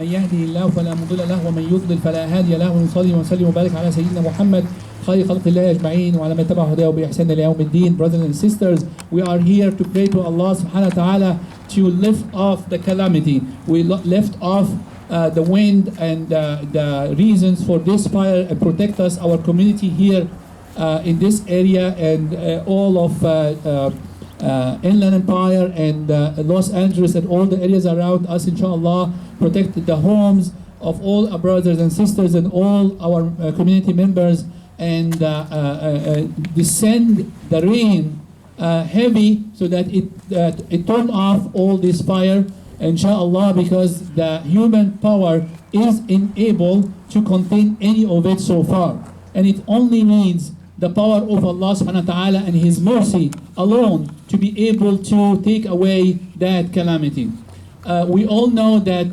من يهده الله فلا مضل له ومن يضلل فلا هادي له ونصلي ونسلم وبارك على سيدنا محمد خير خلق الله أجمعين وعلى من تبع هداه بإحسان إلى يوم الدين. Brothers and sisters, we are here to pray to Allah subhanahu wa ta'ala to lift off the calamity. We lift off the wind and the reasons for this fire and protect us, our community here in this area and all of Inland Empire and Los Angeles and all the areas around us, inshallah. Protect the homes of all our brothers and sisters and all our community members, and descend the rain heavy so that it turn off all this fire, inshallah, because the human power is unable to contain any of it so far, and it only needs the power of Allah subhanahu wa ta'ala and His mercy alone to be able to take away that calamity. We all know that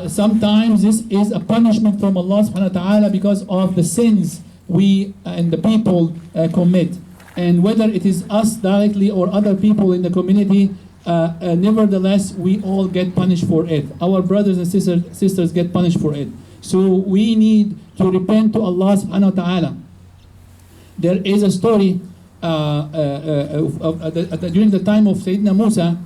sometimes this is a punishment from Allah subhanahu wa ta'ala because of the sins we and the people commit. And whether it is us directly or other people in the community, nevertheless, we all get punished for it. Our brothers and sisters get punished for it. So we need to repent to Allah subhanahu wa ta'ala. There is a story during the time of Sayyidina Musa,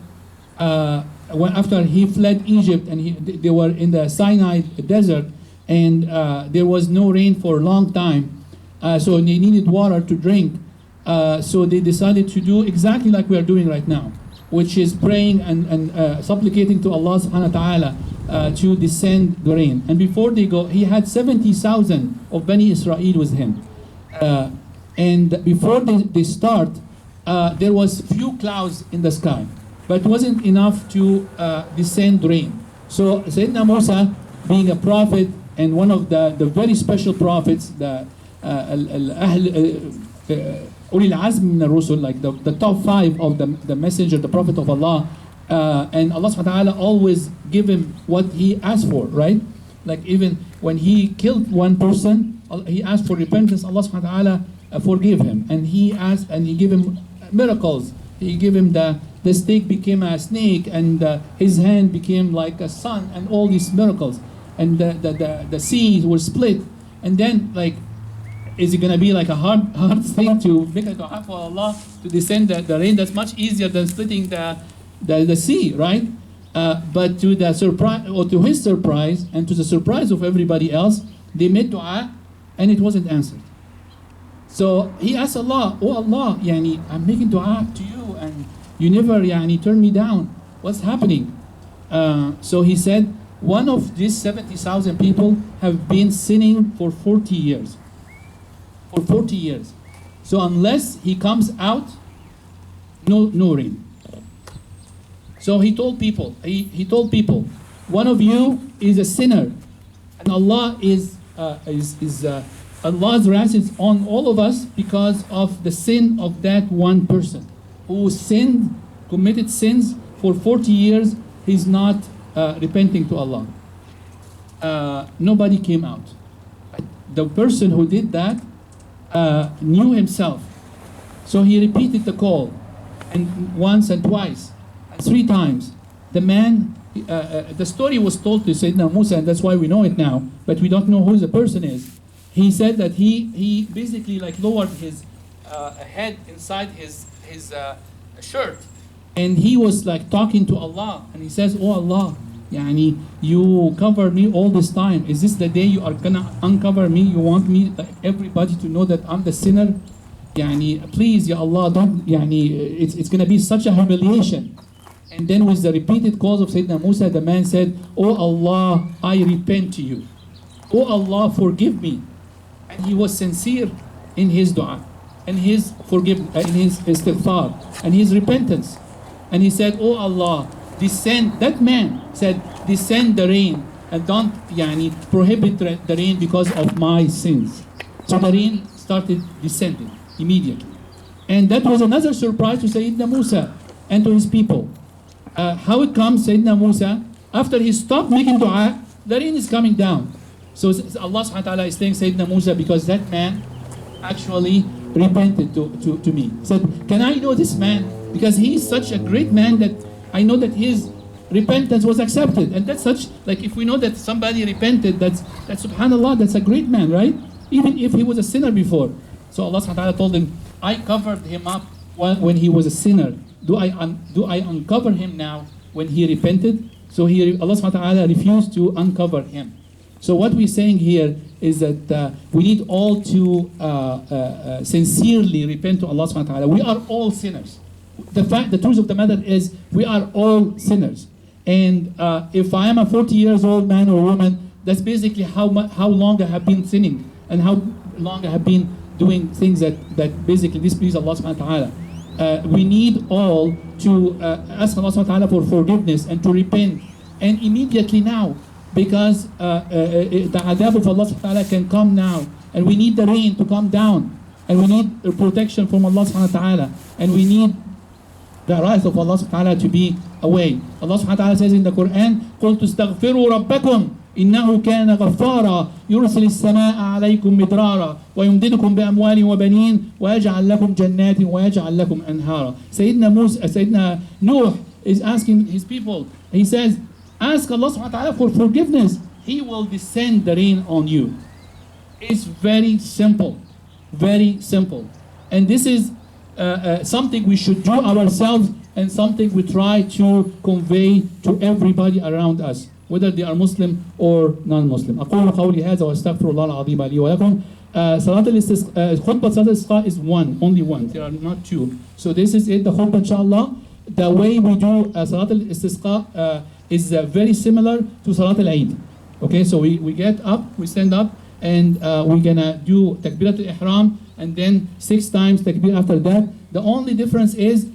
after he fled Egypt and they were in the Sinai desert, and there was no rain for a long time, so they needed water to drink. So they decided to do exactly like we are doing right now, which is praying and supplicating to Allah subhanahu wa ta'ala to descend the rain. And before they go, he had 70,000 of Bani Israel with him. And before they start, there was few clouds in the sky, but it wasn't enough to descend rain. So Sayyidina Musa, being a prophet and one of the very special prophets, the Ulil Azm min al-Rusul, like the top 5 of the messenger, the prophet of Allah, and Allah subhanahu wa ta'ala always give him what he asked for, right? Like even when he killed one person, he asked for repentance, Allah subhanahu wa ta'ala forgive him, and he asked, and he gave him miracles. He gave him the snake became a snake, and his hand became like a sun, and all these miracles, and the seas were split. And then, like, is it gonna be like a hard thing to make a dua for Allah to descend the rain? That's much easier than splitting the sea, right? But to the surprise, or to his surprise, and to the surprise of everybody else, they made dua, and it wasn't answered. So he asked Allah, "Oh Allah, yani, I'm making dua to you, and you never turn me down. What's happening?" So he said, one of these 70,000 people have been sinning for 40 years. For 40 years. So unless he comes out, no rain. So he told people, one of you is a sinner, and Allah Allah's wrath is on all of us because of the sin of that one person who committed sins for 40 years. He's not repenting to Allah. Nobody came out. The person who did that knew himself. So he repeated the call, and once and twice and 3 times. The man, the story was told to Sayyidina Musa, and that's why we know it now, but we don't know who the person is. He said that he basically like lowered his head inside his shirt, and he was like talking to Allah, and he says, "Oh Allah, yani, you covered me all this time. Is this the day you are gonna uncover me? You want me, like, everybody to know that I'm the sinner? Yani, please, Ya Allah, don't. Yani, it's gonna be such a humiliation." And then with the repeated calls of Sayyidina Musa, the man said, "Oh Allah, I repent to you. Oh Allah, forgive me." And he was sincere in his dua, and his forgiveness, in his istighfar, and his repentance. And he said, "Oh Allah, descend." That man said, "Descend the rain, and don't prohibit the rain because of my sins." So the rain started descending immediately. And that was another surprise to Sayyidina Musa and to his people. How it comes, Sayyidina Musa, after he stopped making dua, the rain is coming down. So Allah subhanahu wa ta'ala is saying, Sayyidina Musa, because that man actually repented to me. He said, "Can I know this man? Because he is such a great man that I know that his repentance was accepted. And that's such, like if we know that somebody repented, that's subhanAllah, that's a great man, right? Even if he was a sinner before. So Allah subhanahu wa ta'ala told him, I covered him up when he was a sinner. Do I uncover him now when he repented? So here Allah subhanahu wa ta'ala refused to uncover him. So what we're saying here is that we need all to sincerely repent to Allah subhanahu wa ta'ala. We are all sinners. The truth of the matter is we are all sinners. And if I am a 40 years old man or woman, that's basically how long I have been sinning and how long I have been doing things that basically displease Allah subhanahu wa ta'ala. We need all to ask Allah subhanahu wa ta'ala for forgiveness and to repent, and immediately now, because the adab of Allah subhanahu wa ta'ala can come now, and we need the rain to come down, and we need protection from Allah subhanahu wa ta'ala, and we need the wrath of Allah subhanahu wa ta'ala to be away. Allah subhanahu wa ta'ala says in the Quran, قُلْ تُسْتَغْفِرُوا رَبَّكُمْ إِنَّهُ كَانَ غَفَّارًا يُرْسِلِ السَّمَاءَ عَلَيْكُمْ مِدْرَارًا وَيُمْدِدْكُمْ بِأَمْوَالٍ وَبَنِينَ وَيَجْعَلْ لَكُمْ جَنَّاتٍ وَيَجْعَلْ لَكُمْ أَنْهَارًا. Sayyidina Nuh is asking his people, he says, ask Allah subhanahu wa ta'ala for forgiveness. He will descend the rain on you. It's very simple. Very simple. And this is something we should do ourselves and something we try to convey to everybody around us, whether they are Muslim or non-Muslim. أقول قولي هذا وأستغفر الله العظيم لي ولكم. خطبة صلاة الإسtisqa is only one. There are not two. So this is it, the khutbah inshallah. The way we do Salat al-Istisqa is very similar to Salat al-Eid. Okay, so we get up, we stand up, and we're gonna do Takbirat al-Ihram, and then 6 times Takbir after that. The only difference is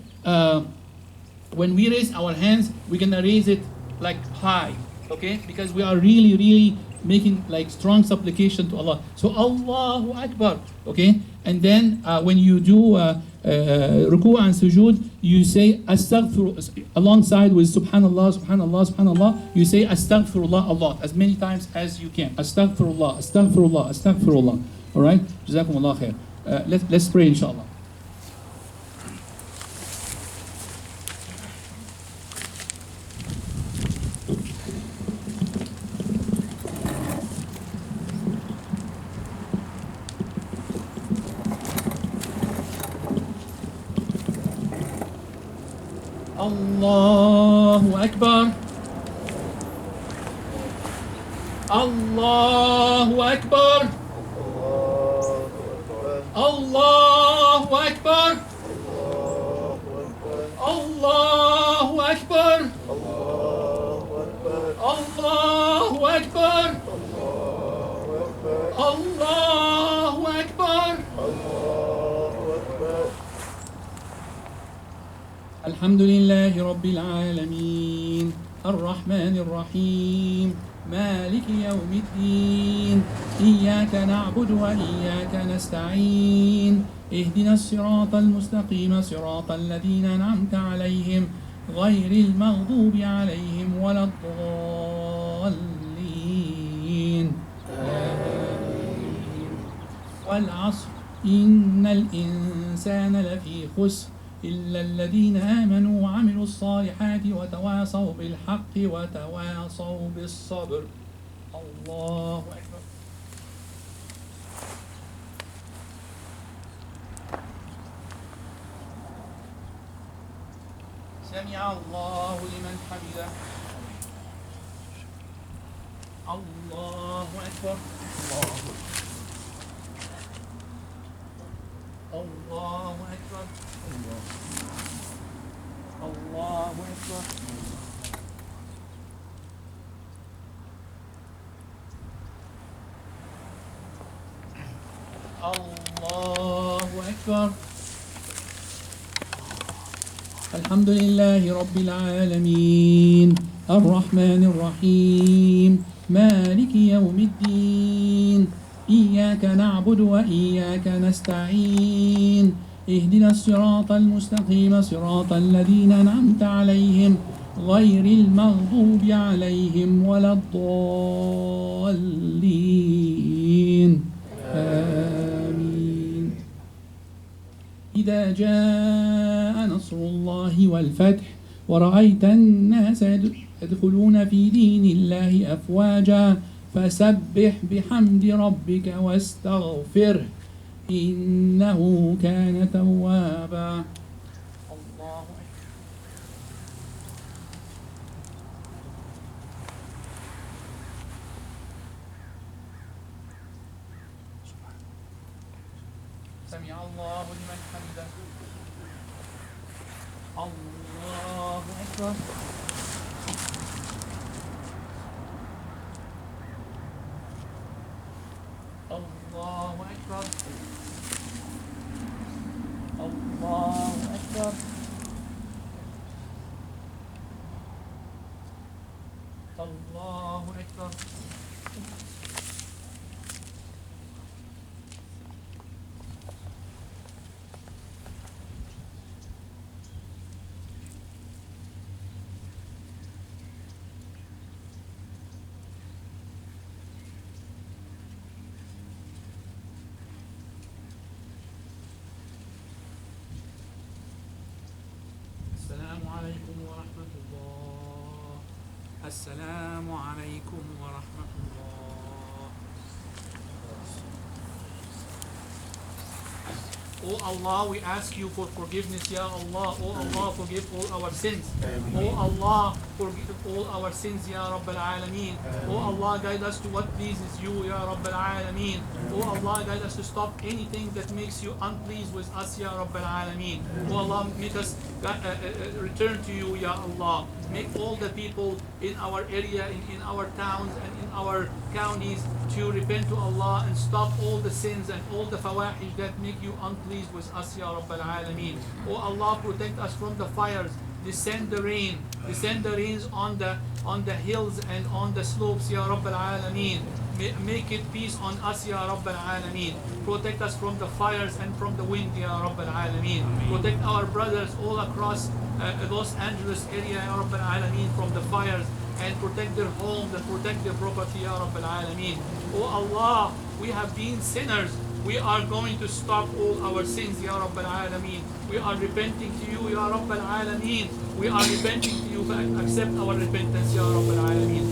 when we raise our hands, we're gonna raise it like high, okay? Because we are really making like strong supplication to Allah. So Allahu Akbar, okay? And then when you do ruku' and sujood, you say astaghfir alongside with subhanallah, subhanallah, subhanallah. You say astaghfirullah a lot, as many times as you can. Astaghfirullah, astaghfirullah, astaghfirullah. All right? Jazakumullah khair. Let's pray inshallah. Allahu Akbar. Allahu Akbar. Allahu Akbar. Allahu Akbar. Allahu Akbar. Allahu Akbar. الحمد لله رب العالمين الرحمن الرحيم مالك يوم الدين إياك نعبد وإياك نستعين اهدنا الصراط المستقيم صراط الذين أنعمت عليهم غير المغضوب عليهم ولا الضالين آمين. والعصر إن الإنسان لفي خسر إلا الذين آمنوا وعملوا الصالحات وتواصوا بالحق وتواصوا بالصبر. الله أكبر. سمع الله لمن حمده. الله أكبر. الله أكبر. الله أكبر. الله أكبر. الحمد لله رب العالمين الرحمن الرحيم مالك يوم الدين إياك نعبد وإياك نستعين اهدنا الصراط المستقيم صراط الذين أنعمت عليهم غير المغضوب عليهم ولا الضالين آمين. إذا جاء نصر الله والفتح ورأيت الناس يدخلون في دين الله أفواجا فسبح بحمد ربك واستغفره إنه كان توابا. الله سمع الله لمن حمده. الله أكبر. الله أكبر. الله أكبر. الله أكبر. السلام عليكم ورحمة الله. السلام عليكم ورحمة الله. Oh Allah, we ask you for forgiveness, Ya Allah. Oh Allah, forgive all our sins. Oh Allah, forgive all our sins, Ya Rabbil Alameen. Oh Allah, guide us to what pleases you, Ya Rabbil Alameen. Oh Allah, guide us to stop anything that makes you unpleased with us, Ya Rabbil Alameen. Oh Allah, make us return to you, Ya Allah. Make all the people in our area, in our towns and in our counties to repent to Allah and stop all the sins and all the fawahish that make you unpleased with us, Ya Rabbil Alameen. Oh Allah, protect us from the fires. Descend the rain. Descend the rains on the hills and on the slopes, Ya Rabbil Alameen. Make it peace on us, Ya Rabbil Alameen. Protect us from the fires and from the wind, Ya Rabbil Alameen. Protect our brothers all across Los Angeles area, Ya Rabbil Alameen, from the fires, and protect their homes and protect their property, Ya Rabbil Alameen. Oh Allah, we have been sinners. We are going to stop all our sins, Ya Rabbil Alameen. We are repenting to you, Ya Rabbil Alameen. We are repenting to you. Accept our repentance, Ya Rabbil Alameen.